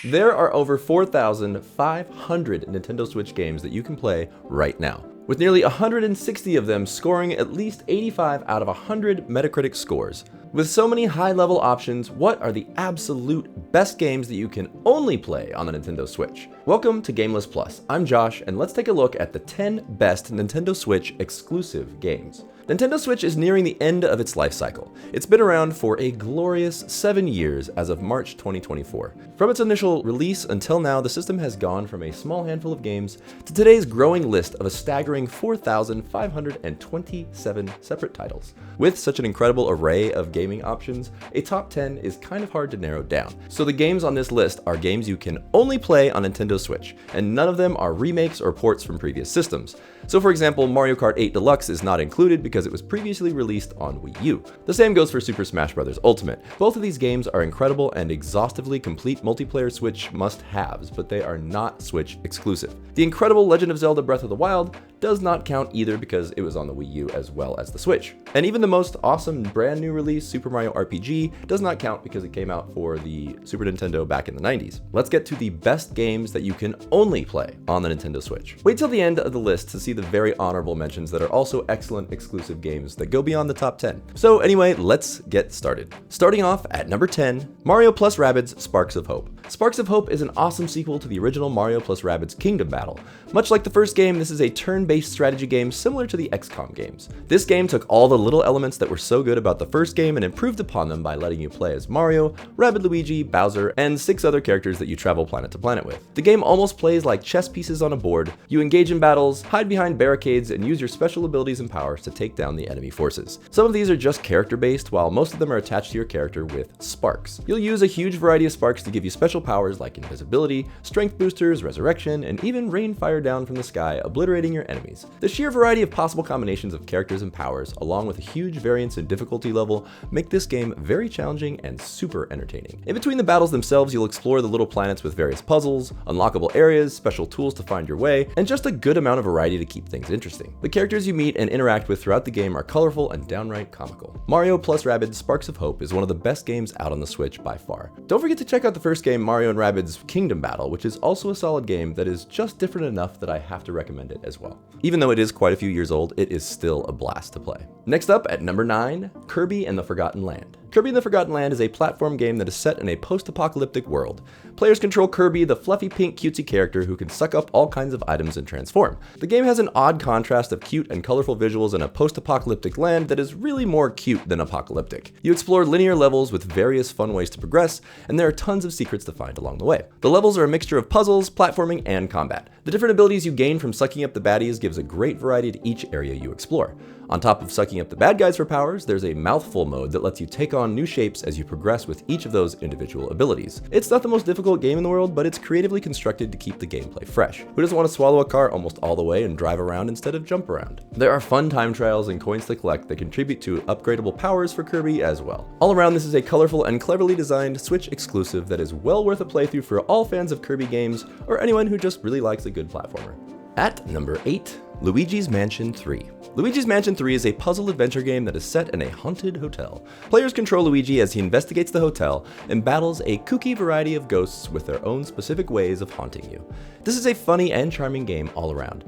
There are over 4,500 Nintendo Switch games that you can play right now, with nearly 160 of them scoring at least 85 out of 100 Metacritic scores. With so many high-level options, what are the absolute best games that you can only play on the Nintendo Switch? Welcome to Gameless Plus. I'm Josh, and let's take a look at the 10 best Nintendo Switch exclusive games. Nintendo Switch is nearing the end of its life cycle. It's been around for a glorious 7 years as of March 2024. From its initial release until now, the system has gone from a small handful of games to today's growing list of a staggering 4,527 separate titles. With such an incredible array of gaming options, a top 10 is kind of hard to narrow down. So the games on this list are games you can only play on Nintendo Switch, and none of them are remakes or ports from previous systems. So for example, Mario Kart 8 Deluxe is not included because it was previously released on Wii U. The same goes for Super Smash Bros. Ultimate. Both of these games are incredible and exhaustively complete multiplayer Switch must-haves, but they are not Switch exclusive. The incredible Legend of Zelda Breath of the Wild does not count either because it was on the Wii U as well as the Switch. And even the most awesome brand new release, Super Mario RPG, does not count because it came out for the Super Nintendo back in the 90s. Let's get to the best games that you can only play on the Nintendo Switch. Wait till the end of the list to see the very honorable mentions that are also excellent exclusive games that go beyond the top 10. So anyway, let's get started. Starting off at number 10, Mario plus Rabbids Sparks of Hope. Sparks of Hope is an awesome sequel to the original Mario plus Rabbids Kingdom Battle. Much like the first game, this is a turn-based strategy game similar to the XCOM games. This game took all the little elements that were so good about the first game and improved upon them by letting you play as Mario, Rabbid Luigi, Bowser, and 6 other characters that you travel planet to planet with. The game almost plays like chess pieces on a board. You engage in battles, hide behind barricades, and use your special abilities and powers to take down the enemy forces. Some of these are just character-based, while most of them are attached to your character with sparks. You'll use a huge variety of sparks to give you special powers like invisibility, strength boosters, resurrection, and even rain fire down from the sky, obliterating your enemies. The sheer variety of possible combinations of characters and powers, along with a huge variance in difficulty level, make this game very challenging and super entertaining. In between the battles themselves, you'll explore the little planets with various puzzles, unlockable areas, special tools to find your way, and just a good amount of variety to keep things interesting. The characters you meet and interact with throughout the game are colorful and downright comical. Mario plus Rabbids Sparks of Hope is one of the best games out on the Switch by far. Don't forget to check out the first game, Mario and Rabbids Kingdom Battle, which is also a solid game that is just different enough that I have to recommend it as well. Even though it is quite a few years old, it is still a blast to play. Next up at number 9, Kirby and the Forgotten Land. Kirby and the Forgotten Land is a platform game that is set in a post-apocalyptic world. Players control Kirby, the fluffy pink cutesy character who can suck up all kinds of items and transform. The game has an odd contrast of cute and colorful visuals in a post-apocalyptic land that is really more cute than apocalyptic. You explore linear levels with various fun ways to progress, and there are tons of secrets to find along the way. The levels are a mixture of puzzles, platforming, and combat. The different abilities you gain from sucking up the baddies gives a great variety to each area you explore. On top of sucking up the bad guys for powers, there's a mouthful mode that lets you take on new shapes as you progress with each of those individual abilities. It's not the most difficult game in the world, but it's creatively constructed to keep the gameplay fresh. Who doesn't want to swallow a car almost all the way and drive around instead of jump around? There are fun time trials and coins to collect that contribute to upgradable powers for Kirby as well. All around, this is a colorful and cleverly designed Switch exclusive that is well worth a playthrough for all fans of Kirby games or anyone who just really likes a good platformer. At number 8, Luigi's Mansion 3. Luigi's Mansion 3 is a puzzle adventure game that is set in a haunted hotel. Players control Luigi as he investigates the hotel and battles a kooky variety of ghosts with their own specific ways of haunting you. This is a funny and charming game all around.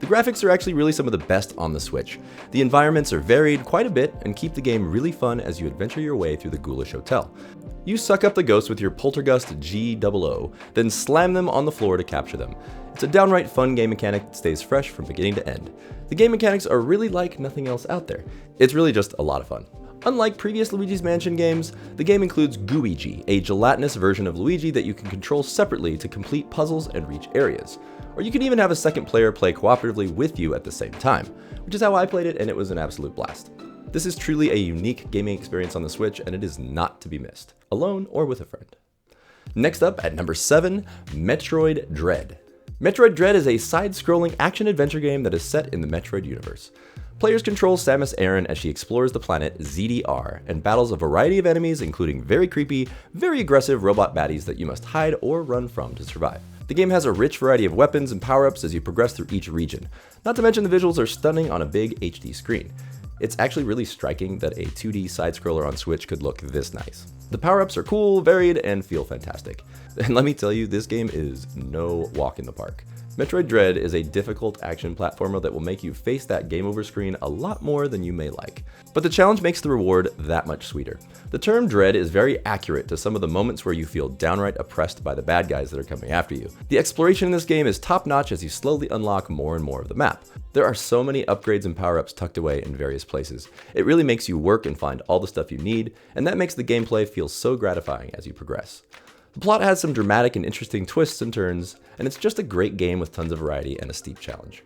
The graphics are actually really some of the best on the Switch. The environments are varied quite a bit and keep the game really fun as you adventure your way through the ghoulish hotel. You suck up the ghosts with your Poltergust G00, then slam them on the floor to capture them. It's a downright fun game mechanic that stays fresh from beginning to end. The game mechanics are really like nothing else out there. It's really just a lot of fun. Unlike previous Luigi's Mansion games, the game includes Gooigi, a gelatinous version of Luigi that you can control separately to complete puzzles and reach areas. Or you can even have a second player play cooperatively with you at the same time, which is how I played it, and it was an absolute blast. This is truly a unique gaming experience on the Switch, and it is not to be missed, alone or with a friend. Next up at number 7, Metroid Dread. Metroid Dread is a side-scrolling action-adventure game that is set in the Metroid universe. Players control Samus Aran as she explores the planet ZDR and battles a variety of enemies, including very creepy, very aggressive robot baddies that you must hide or run from to survive. The game has a rich variety of weapons and power-ups as you progress through each region. Not to mention the visuals are stunning on a big HD screen. It's actually really striking that a 2D side-scroller on Switch could look this nice. The power-ups are cool, varied, and feel fantastic. And let me tell you, this game is no walk in the park. Metroid Dread is a difficult action platformer that will make you face that game over screen a lot more than you may like. But the challenge makes the reward that much sweeter. The term dread is very accurate to some of the moments where you feel downright oppressed by the bad guys that are coming after you. The exploration in this game is top-notch as you slowly unlock more and more of the map. There are so many upgrades and power-ups tucked away in various places. It really makes you work and find all the stuff you need, and that makes the gameplay feel so gratifying as you progress. The plot has some dramatic and interesting twists and turns, and it's just a great game with tons of variety and a steep challenge.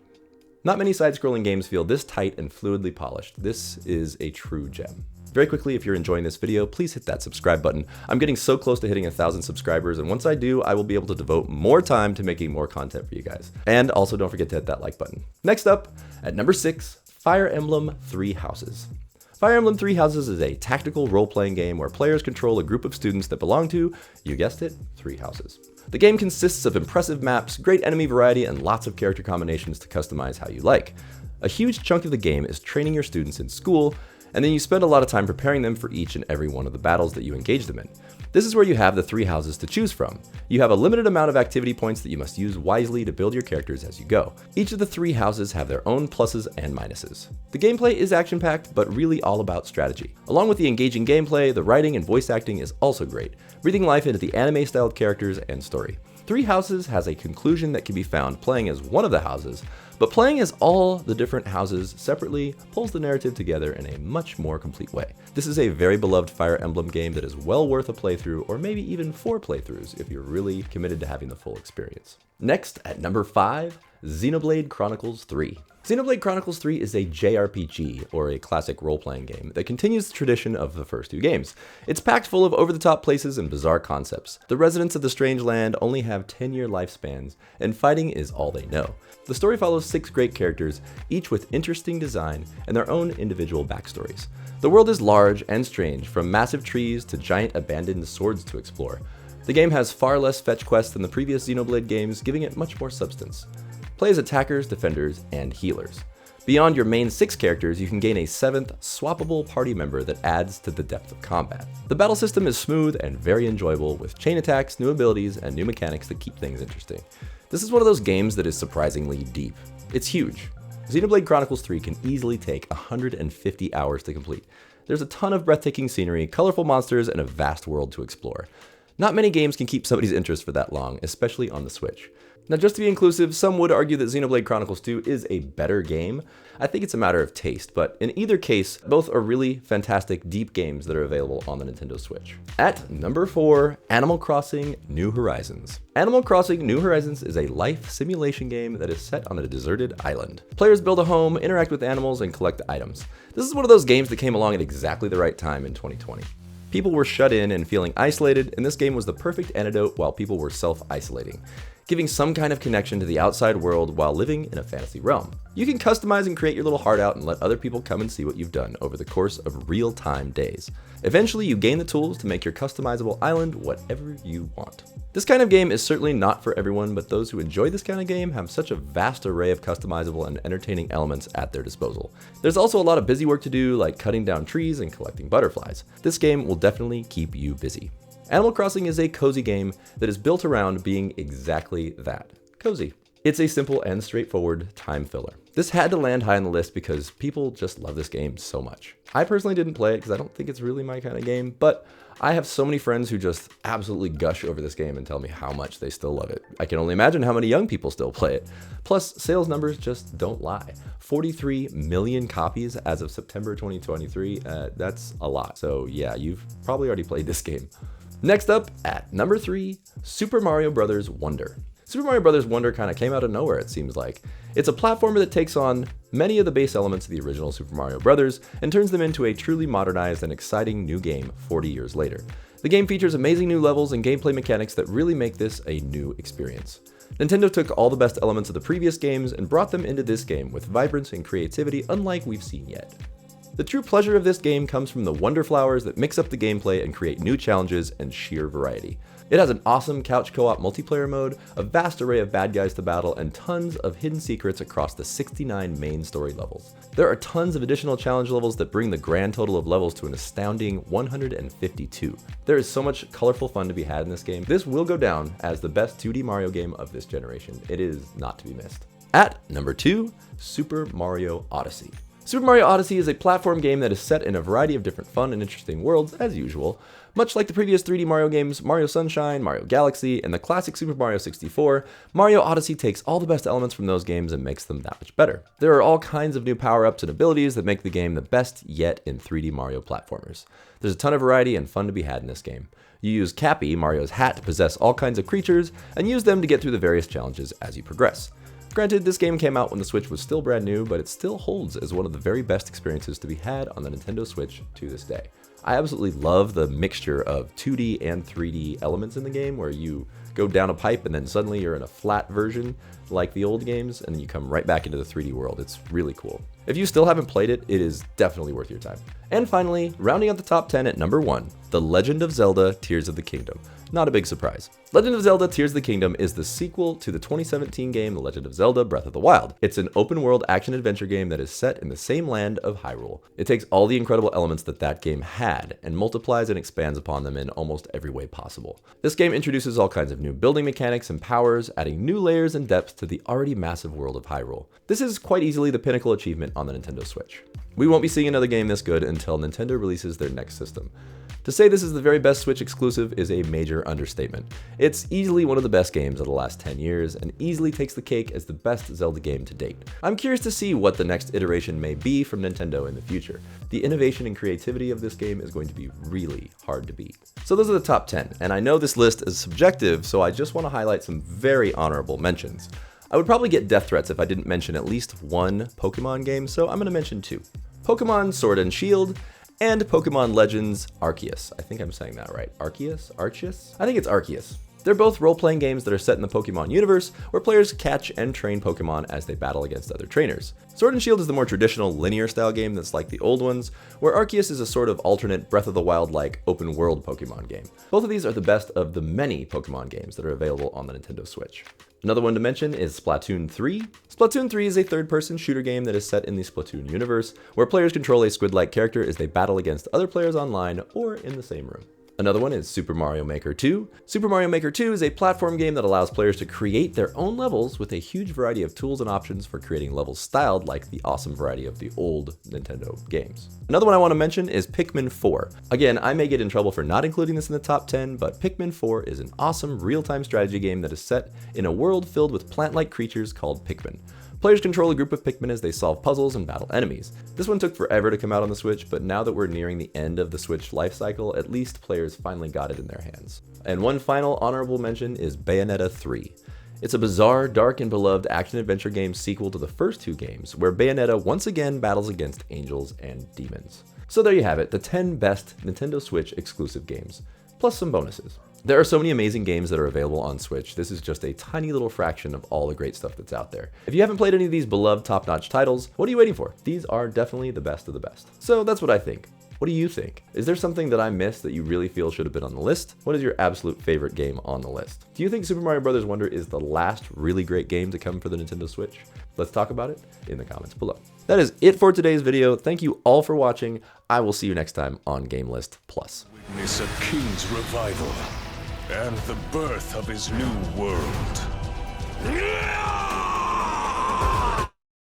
Not many side-scrolling games feel this tight and fluidly polished. This is a true gem. Very quickly, if you're enjoying this video, please hit that subscribe button. I'm getting so close to hitting 1,000 subscribers, and once I do, I will be able to devote more time to making more content for you guys. And also don't forget to hit that like button. Next up, at number 6, Fire Emblem Three Houses. Fire Emblem Three Houses is a tactical role-playing game where players control a group of students that belong to, you guessed it, three houses. The game consists of impressive maps, great enemy variety, and lots of character combinations to customize how you like. A huge chunk of the game is training your students in school, and then you spend a lot of time preparing them for each and every one of the battles that you engage them in. This is where you have the three houses to choose from. You have a limited amount of activity points that you must use wisely to build your characters as you go. Each of the three houses have their own pluses and minuses. The gameplay is action-packed, but really all about strategy. Along with the engaging gameplay, the writing and voice acting is also great, breathing life into the anime-styled characters and story. Three Houses has a conclusion that can be found playing as one of the houses, but playing as all the different houses separately pulls the narrative together in a much more complete way. This is a very beloved Fire Emblem game that is well worth a playthrough, or maybe even 4 playthroughs if you're really committed to having the full experience. Next, at number 5, Xenoblade Chronicles 3. Xenoblade Chronicles 3 is a JRPG, or a classic role-playing game, that continues the tradition of the first 2 games. It's packed full of over-the-top places and bizarre concepts. The residents of the strange land only have 10-year lifespans, and fighting is all they know. The story follows 6 great characters, each with interesting design and their own individual backstories. The world is large and strange, from massive trees to giant abandoned swords to explore. The game has far less fetch quests than the previous Xenoblade games, giving it much more substance. Play as attackers, defenders, and healers. Beyond your main 6 characters, you can gain a 7th, swappable party member that adds to the depth of combat. The battle system is smooth and very enjoyable, with chain attacks, new abilities, and new mechanics that keep things interesting. This is one of those games that is surprisingly deep. It's huge. Xenoblade Chronicles 3 can easily take 150 hours to complete. There's a ton of breathtaking scenery, colorful monsters, and a vast world to explore. Not many games can keep somebody's interest for that long, especially on the Switch. Now, just to be inclusive, some would argue that Xenoblade Chronicles 2 is a better game. I think it's a matter of taste, but in either case, both are really fantastic, deep games that are available on the Nintendo Switch. At number 4, Animal Crossing New Horizons. Animal Crossing New Horizons is a life simulation game that is set on a deserted island. Players build a home, interact with animals, and collect items. This is one of those games that came along at exactly the right time in 2020. People were shut in and feeling isolated, and this game was the perfect antidote while people were self-isolating, giving some kind of connection to the outside world while living in a fantasy realm. You can customize and create your little heart out and let other people come and see what you've done over the course of real-time days. Eventually, you gain the tools to make your customizable island whatever you want. This kind of game is certainly not for everyone, but those who enjoy this kind of game have such a vast array of customizable and entertaining elements at their disposal. There's also a lot of busy work to do, like cutting down trees and collecting butterflies. This game will definitely keep you busy. Animal Crossing is a cozy game that is built around being exactly that, cozy. It's a simple and straightforward time filler. This had to land high on the list because people just love this game so much. I personally didn't play it because I don't think it's really my kind of game, but I have so many friends who just absolutely gush over this game and tell me how much they still love it. I can only imagine how many young people still play it. Plus, sales numbers just don't lie. 43 million copies as of September 2023, that's a lot. So yeah, you've probably already played this game. Next up, at number 3, Super Mario Bros. Wonder. Super Mario Bros. Wonder kind of came out of nowhere, it seems like. It's a platformer that takes on many of the base elements of the original Super Mario Bros. And turns them into a truly modernized and exciting new game 40 years later. The game features amazing new levels and gameplay mechanics that really make this a new experience. Nintendo took all the best elements of the previous games and brought them into this game with vibrance and creativity unlike we've seen yet. The true pleasure of this game comes from the wonder flowers that mix up the gameplay and create new challenges and sheer variety. It has an awesome couch co-op multiplayer mode, a vast array of bad guys to battle, and tons of hidden secrets across the 69 main story levels. There are tons of additional challenge levels that bring the grand total of levels to an astounding 152. There is so much colorful fun to be had in this game. This will go down as the best 2D Mario game of this generation. It is not to be missed. At number 2, Super Mario Odyssey. Super Mario Odyssey is a platform game that is set in a variety of different fun and interesting worlds, as usual. Much like the previous 3D Mario games, Mario Sunshine, Mario Galaxy, and the classic Super Mario 64, Mario Odyssey takes all the best elements from those games and makes them that much better. There are all kinds of new power-ups and abilities that make the game the best yet in 3D Mario platformers. There's a ton of variety and fun to be had in this game. You use Cappy, Mario's hat, to possess all kinds of creatures, and use them to get through the various challenges as you progress. Granted, this game came out when the Switch was still brand new, but it still holds as one of the very best experiences to be had on the Nintendo Switch to this day. I absolutely love the mixture of 2D and 3D elements in the game, where you go down a pipe and then suddenly you're in a flat version like the old games, and then you come right back into the 3D world. It's really cool. If you still haven't played it, it is definitely worth your time. And finally, rounding out the top 10 at number 1, The Legend of Zelda Tears of the Kingdom. Not a big surprise. Legend of Zelda Tears of the Kingdom is the sequel to the 2017 game The Legend of Zelda Breath of the Wild. It's an open-world action-adventure game that is set in the same land of Hyrule. It takes all the incredible elements that game had and multiplies and expands upon them in almost every way possible. This game introduces all kinds of new building mechanics and powers, adding new layers and depth to the already massive world of Hyrule. This is quite easily the pinnacle achievement on the Nintendo Switch. We won't be seeing another game this good until Nintendo releases their next system. To say this is the very best Switch exclusive is a major understatement. It's easily one of the best games of the last 10 years, and easily takes the cake as the best Zelda game to date. I'm curious to see what the next iteration may be from Nintendo in the future. The innovation and creativity of this game is going to be really hard to beat. So those are the top 10, and I know this list is subjective, so I just want to highlight some very honorable mentions. I would probably get death threats if I didn't mention at least one Pokemon game, so I'm going to mention 2. Pokemon Sword and Shield, and Pokemon Legends Arceus. I think I'm saying that right. Arceus? Arceus? I think it's Arceus. They're both role-playing games that are set in the Pokemon universe, where players catch and train Pokemon as they battle against other trainers. Sword and Shield is the more traditional linear-style game that's like the old ones, where Arceus is a sort of alternate Breath of the Wild-like open-world Pokemon game. Both of these are the best of the many Pokemon games that are available on the Nintendo Switch. Another one to mention is Splatoon 3. Splatoon 3 is a third-person shooter game that is set in the Splatoon universe, where players control a squid-like character as they battle against other players online or in the same room. Another one is Super Mario Maker 2. Super Mario Maker 2 is a platform game that allows players to create their own levels with a huge variety of tools and options for creating levels styled like the awesome variety of the old Nintendo games. Another one I want to mention is Pikmin 4. Again, I may get in trouble for not including this in the top 10, but Pikmin 4 is an awesome real-time strategy game that is set in a world filled with plant-like creatures called Pikmin. Players control a group of Pikmin as they solve puzzles and battle enemies. This one took forever to come out on the Switch, but now that we're nearing the end of the Switch life cycle, at least players finally got it in their hands. And one final honorable mention is Bayonetta 3. It's a bizarre, dark, and beloved action-adventure game sequel to the first 2 games, where Bayonetta once again battles against angels and demons. So there you have it, the 10 best Nintendo Switch exclusive games, plus some bonuses. There are so many amazing games that are available on Switch. This is just a tiny little fraction of all the great stuff that's out there. If you haven't played any of these beloved top-notch titles, what are you waiting for? These are definitely the best of the best. So that's what I think. What do you think? Is there something that I missed that you really feel should have been on the list? What is your absolute favorite game on the list? Do you think Super Mario Bros. Wonder is the last really great game to come for the Nintendo Switch? Let's talk about it in the comments below. That is it for today's video. Thank you all for watching. I will see you next time on Game List Plus. Witness a king's revival and the birth of his new world.